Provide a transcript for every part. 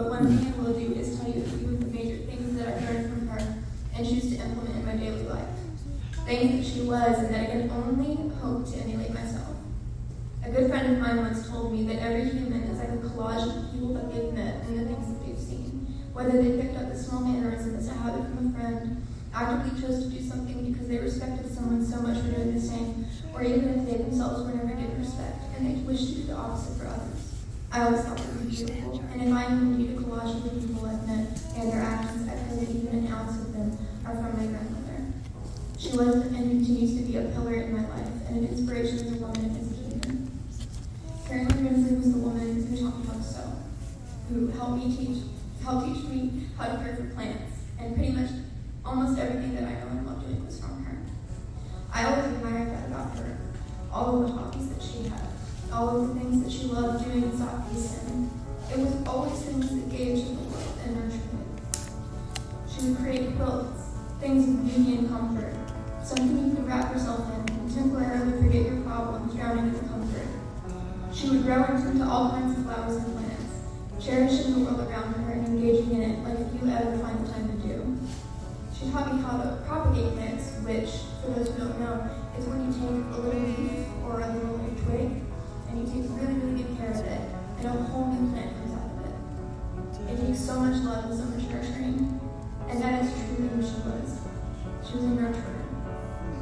but one thing I will do is tell you a few of the major things that I've learned from her and choose to implement in my daily life. Things that she was and that I can only hope to emulate myself. A good friend of mine once told me that every human is like a collage of the people that they've met and the things that they've seen. Whether they picked up the small mannerisms, a habit from a friend, actively chose to do something because they respected someone so much for doing the same, or even if they themselves were never given respect and they wished to do the opposite for others. I always thought it was beautiful, and if I am indeed a collage of the people I've met and their actions, I pray that even an ounce of them are from my grandmother. She was and continues to be a pillar in my life, and an inspiration as a woman and as a human. Carolyn Rinsley was the woman who taught me how to sew, who helped teach me how to care for plants, and pretty much almost everything that I know and love doing was from her. I always admired that about her, all of the hobbies that she had, all of the things that she loved doing and sought peace in. It was always things that gave to the world and nurtured it. She would create quilts, things of beauty and comfort, something you could wrap yourself in and temporarily forget your problems, drowning in the comfort. She would grow and tend to all kinds of flowers and plants, cherishing the world around her and engaging in it like few ever find the time to do. She taught me how to propagate plants, which, for those who don't know, is when you take a little leaf or a little twig and you take really, really good care of it, and a whole new plant comes out of it. It takes so much love and so much nurturing, and that is truly who she was. She was a nurturer,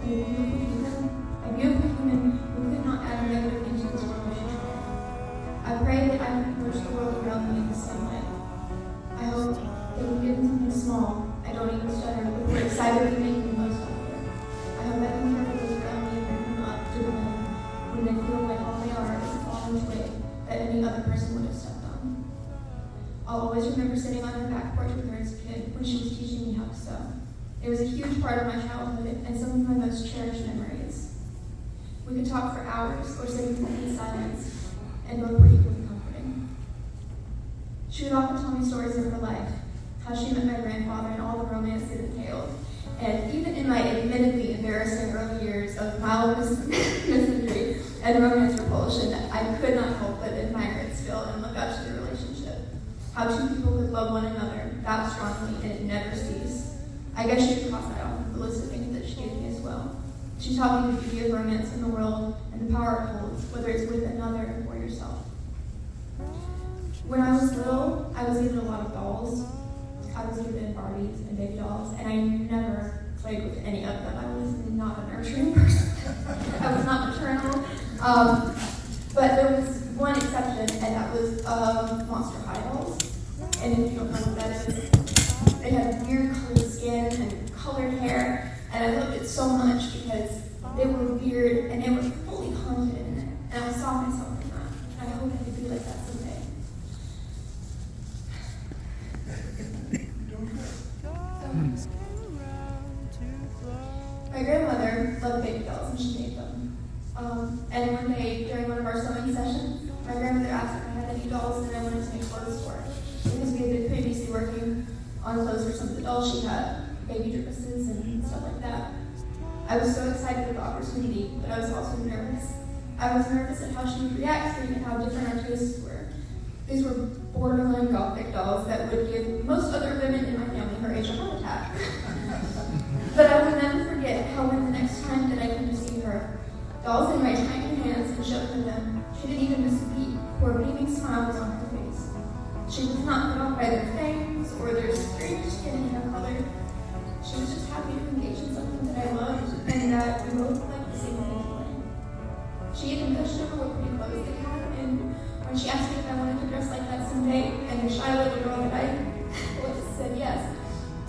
a beautiful human who could not add a negative thing to this world if she tried. I pray that I can approach the world around me in the same way. I hope that when given something small, I don't even stutter before excitedly making the most out of it. I hope I can care for those around me and bring them up to the wind when they feel like all they are is a fallen twig that any other person would have stepped on. I'll always remember sitting on her back porch with her as a kid when she was teaching me how to sew. It was a huge part of my childhood and some of my most cherished memories. We could talk for hours or sit in complete silence, and both were equally comforting. She would often tell me stories of her life, how she met my grandfather and all the romance it entailed. And even in my admittedly embarrassing early years of mild misandry and romance repulsion, I could not help but admire it still and look up to the relationship. How two people could love one another that strongly and it never ceased. I guess she could cross that off the list of things that she gave me as well. She taught me the beauty of romance in the world and the power it holds, whether it's with another or yourself. When I was little, I was given a lot of dolls. I was given Barbies and baby dolls, and I never played with any of them. I was not a nurturing person. I was not maternal. But there was one exception, and that was Monster High dolls. And if you don't know what that is, they had weird colored skin and colored hair, and I loved it so much because they were weird and they were fully confident in it. And I saw myself in that. And I hope I could be like that someday. My grandmother loved baby dolls and she made them. And one day during one of our sewing sessions, my grandmother asked if I had any dolls that I wanted to make clothes for. Because we had been previously working on clothes for some of the dolls she had, baby dresses and stuff like that. I was so excited for the opportunity, but I was also nervous. I was nervous at how she would react, seeing how different our tastes were. These were borderline gothic dolls that would give most other women in my family her age a heart attack. But I will never forget how when the next time that I came to see her, dolls in my tiny hands and showed her them, she didn't even miss a beat, for a beaming smile was on her face. She was not put off by their fangs or their strange skin and hair color. She was just happy to engage in something that I loved and that we both liked the same thing playing. She even gushed over what pretty clothes they had, and when she asked me if I wanted to dress like that someday, and the shy little girl that I was said yes,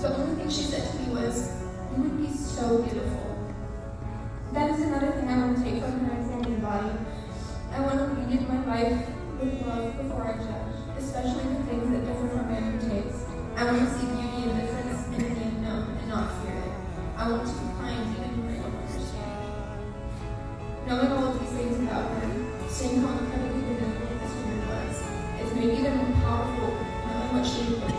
the only thing she said to me was, "You would be so beautiful." That is another thing I want to take from her examining body. I want to lead in my life with love before I judge, especially the things that differ from my own taste. I want to see beauty and difference in the unknown and not fear it. I want to be kind even when I don't understand. Knowing all of these things about her, seeing how incredibly benevolent this woman was, it's made even more powerful knowing what she was.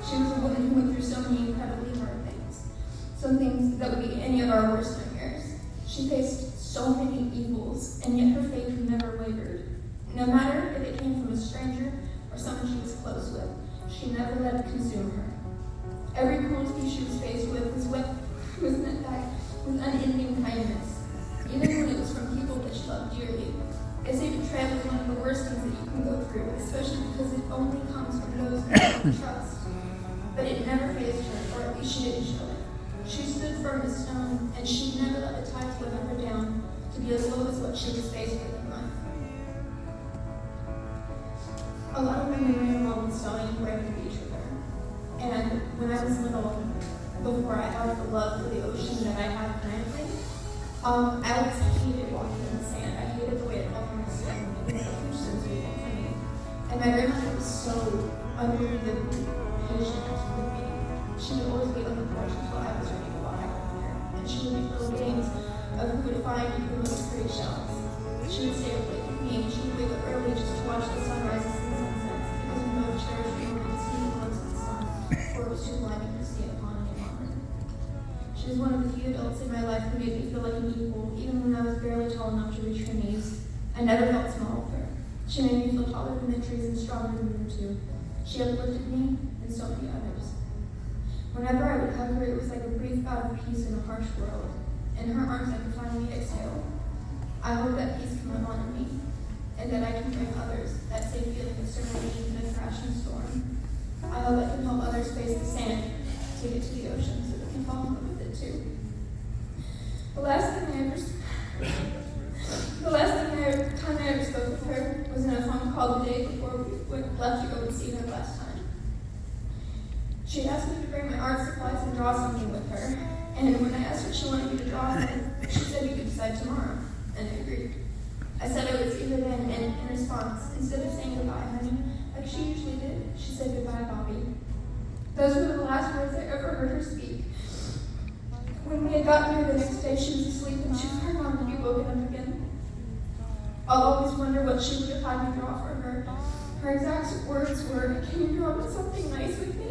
She was a woman who went through so many incredibly hard things. Some things that would be any of our worst nightmares. She faced so many evils, and yet her faith never wavered. No matter if it came from a stranger or someone she was close with, worst things that you can go through, especially because it only comes from those who you trust. But it never fazed her, or at least she didn't show it. She stood firm as stone, and she never let the tides weather her down to be as low as what she was faced with in life. A lot of my memory involved installing and breaking the beach with her. And when I was little, before I had the love for the ocean that I have currently, I always hated walking in the sand. I hated the way it felt on my skin. It was a huge sensory thing for me. And my grandmother was so unbelievably patient with me. She would always wait on the porch until I was ready to walk out with her. And she would make little games of who would find the most pretty shells. She would stay up late with me, and she would wake up early just to watch the sunrises and sunsets, because we both cherished the moment to see the glimpse of the sun, before it was too blinding to see it upon any longer. She was one of the few adults in my life who made me feel like an equal, even when I was barely tall enough to reach her knees. I never felt small with her. She made me feel taller than the trees and stronger than the two. She uplifted me and so many others. Whenever I would hug her, it was like a brief bout of peace in a harsh world. In her arms, I could finally exhale. I hope that peace can live on in me, and that I can bring others that same feeling of serenity in a crashing storm. I hope I can help others face the sand to get to the ocean so they can fall in love with it too. The last time I ever spoke with her was in a phone call the day before we left to go and see her last time. She had asked me to bring my art supplies and draw something with her, and when I asked what she wanted me to draw her, she said we could decide tomorrow, and I agreed. I said I would see her then, and in response, instead of saying goodbye, honey, like she usually did, she said goodbye, Bobbie. Those were the last words I ever heard her speak. When we had gotten her the next day, she was asleep, and she was hard on to be woken up again. I'll always wonder what she would have had me draw for her. Her exact words were, "Can you draw me something nice with me?"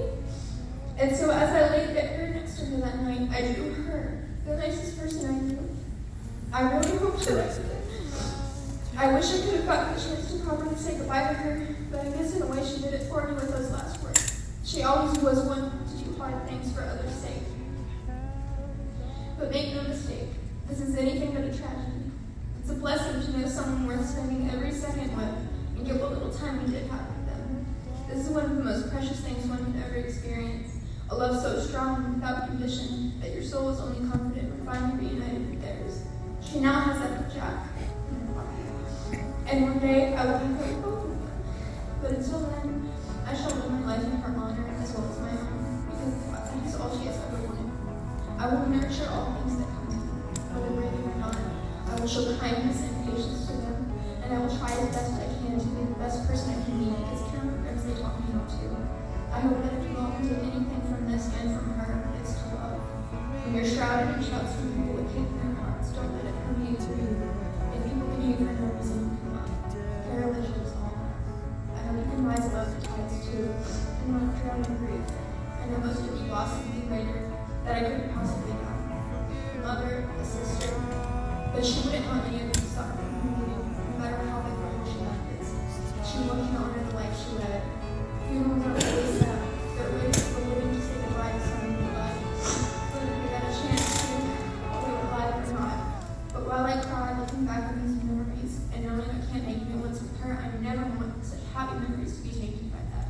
And so as I laid there next to her that night, I drew her, the nicest person I knew. I really hope she liked it. I wish I could have gotten the chance to properly say goodbye to her, but I guess in a way she did it for me with those last words. She always was one to do hard things for others' sake. But make no mistake, this is anything but a tragedy. It's a blessing to know someone worth spending every second with and get what little time we did have with them. This is one of the most precious things one can ever experience. A love so strong and without condition that your soul is only comforted when finally reunited with theirs. She now has that with Jack. And one day I will have her with both of them. But until then, I shall live my life in her honor as well as my own, because that is all she has ever wanted. I will nurture all things that come to me, whether worthy or not. I will show kindness and patience to them, and I will try as best I can to be the best person I can be, because Karen programs they taught me how to. I hope that if you all can take anything from this and from her, it's to love. When you're shrouded in shouts from people with hate in their hearts, don't let it permeate through you. If people can hate for no reason, come up. Carol is all. I hope you can rise above the tides too, and not drown in grief. I know most of you lost something greater that I couldn't possibly have. A mother, a sister, but she wouldn't want any of you to suffer from her leaving, no matter how big or little she left is. She wanted to honor the life she led. Funerals are always sad. They're waiting for the living to say goodbye to someone they love, whether they got a chance to, while they were alive or not. But while I cry, looking back on these memories, and knowing I can't make new ones with her, I never want such happy memories to be tainted by that.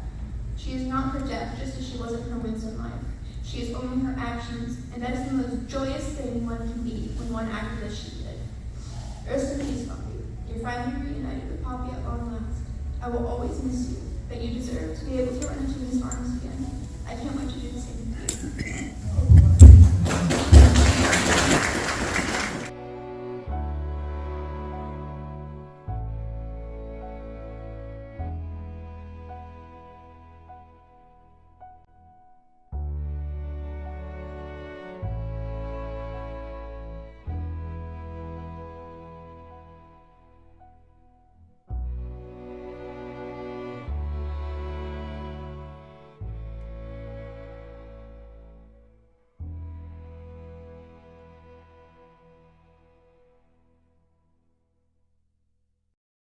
She is not her death, just as she wasn't her wins in life. She is only her actions, and that is the most joyous thing one can be when one acted as she did. Rest in peace, Bobbie. You're finally reunited with Poppy at long last. I will always miss you, but you deserve to be able to run into his arms